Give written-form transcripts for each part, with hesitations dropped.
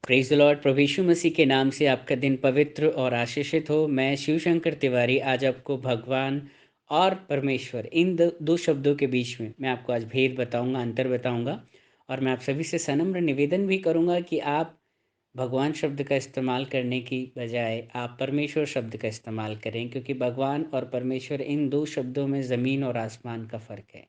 Praise the Lord. प्रभु यीशु मसीह के नाम से आपका दिन पवित्र और आशीषित हो। मैं शिवशंकर तिवारी आज आपको भगवान और परमेश्वर इन दो शब्दों के बीच में मैं आपको आज भेद बताऊंगा, अंतर बताऊंगा। और मैं आप सभी से सनम्र निवेदन भी करूंगा कि आप भगवान शब्द का इस्तेमाल करने की बजाय आप परमेश्वर शब्द का इस्तेमाल करें, क्योंकि भगवान और परमेश्वर इन दो शब्दों में ज़मीन और आसमान का फ़र्क है।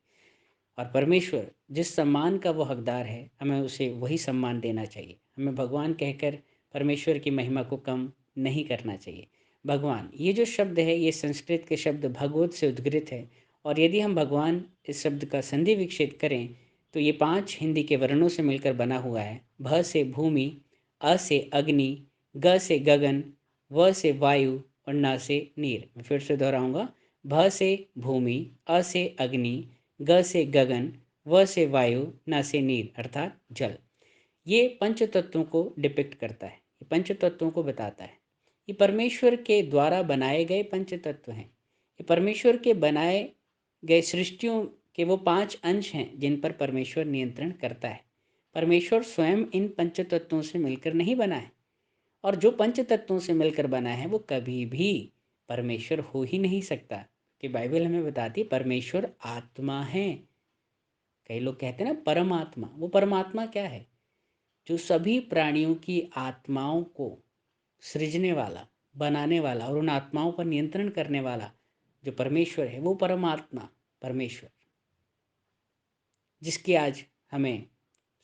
और परमेश्वर जिस सम्मान का वो हकदार है, हमें उसे वही सम्मान देना चाहिए। हमें भगवान कहकर परमेश्वर की महिमा को कम नहीं करना चाहिए। भगवान ये जो शब्द है, ये संस्कृत के शब्द भगवत से उद्गृत है। और यदि हम भगवान इस शब्द का संधि विच्छेद करें तो ये 5 हिंदी के वर्णों से मिलकर बना हुआ है। भ से भूमि, अ से अग्नि, ग से गगन, व से वायु और न से नीर। मैं फिर से दोहराऊंगा। भ से भूमि, अ से अग्नि, ग से गगन, व से वायु, न से नीर अर्थात जल। ये पंच तत्वों को डिपिक्ट करता है, ये पंच तत्वों को बताता है। ये परमेश्वर के द्वारा बनाए गए पंच तत्व हैं। ये परमेश्वर के बनाए गए सृष्टियों के वो 5 अंश हैं जिन पर परमेश्वर नियंत्रण करता है। परमेश्वर स्वयं इन पंच तत्वों से मिलकर नहीं बना है। और जो पंच तत्वों से मिलकर बना है वो कभी भी परमेश्वर हो ही नहीं सकता, कि बाइबल हमें बताती है परमेश्वर आत्मा है। कई लोग कहते हैं ना परमात्मा, वो परमात्मा क्या है? जो सभी प्राणियों की आत्माओं को सृजने वाला, बनाने वाला और उन आत्माओं पर नियंत्रण करने वाला जो परमेश्वर है, वो परमात्मा परमेश्वर, जिसकी आज हमें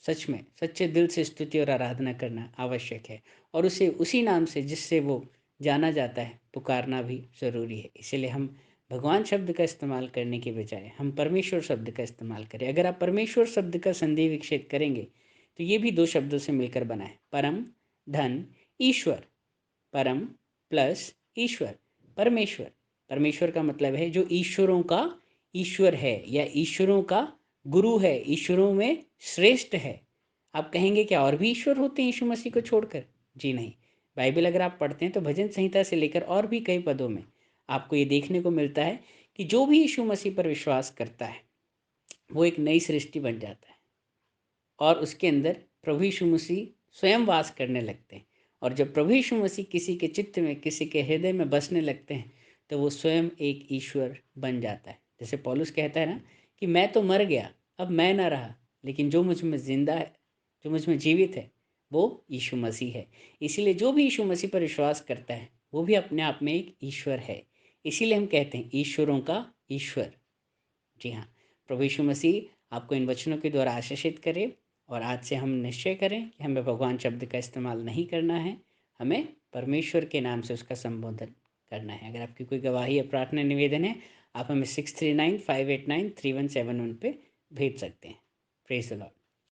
सच में सच्चे दिल से स्तुति और आराधना करना आवश्यक है। और उसे उसी नाम से जिससे वो जाना जाता है पुकारना भी ज़रूरी है। इसीलिए हम भगवान शब्द का इस्तेमाल करने के बजाय हम परमेश्वर शब्द का इस्तेमाल करें। अगर आप परमेश्वर शब्द का संधि विच्छेद करेंगे तो ये भी दो शब्दों से मिलकर बना है, परम धन ईश्वर। परम प्लस ईश्वर, परमेश्वर। परमेश्वर का मतलब है जो ईश्वरों का ईश्वर है या ईश्वरों का गुरु है, ईश्वरों में श्रेष्ठ है। आप कहेंगे क्या और भी ईश्वर होते हैं यीशु मसीह को छोड़कर? जी नहीं। बाइबल अगर आप पढ़ते हैं तो भजन संहिता से लेकर और भी कई पदों में आपको ये देखने को मिलता है कि जो भी यीशु मसीह पर विश्वास करता है वो एक नई सृष्टि बन जाता है और उसके अंदर प्रभु यीशु मसीह स्वयं वास करने लगते हैं। और जब प्रभु यीशु मसीह किसी के चित्त में, किसी के हृदय में बसने लगते हैं तो वो स्वयं एक ईश्वर बन जाता है। जैसे पौलुस कहता है ना कि मैं तो मर गया, अब मैं ना रहा, लेकिन जो मुझ में जिंदा है, जो मुझ में जीवित है, वो यीशु मसीह है। इसीलिए जो भी यीशु मसीह पर विश्वास करता है वो भी अपने आप में एक ईश्वर है। इसीलिए हम कहते हैं ईश्वरों का ईश्वर। जी हाँ। प्रभु यीशु मसीह आपको इन वचनों के द्वारा आशीषित करे और आज से हम निश्चय करें कि हमें भगवान शब्द का इस्तेमाल नहीं करना है, हमें परमेश्वर के नाम से उसका संबोधन करना है। अगर आपकी कोई गवाही या प्रार्थना निवेदन है, आप हमें 6395893171 पे भेज सकते हैं। Praise the Lord.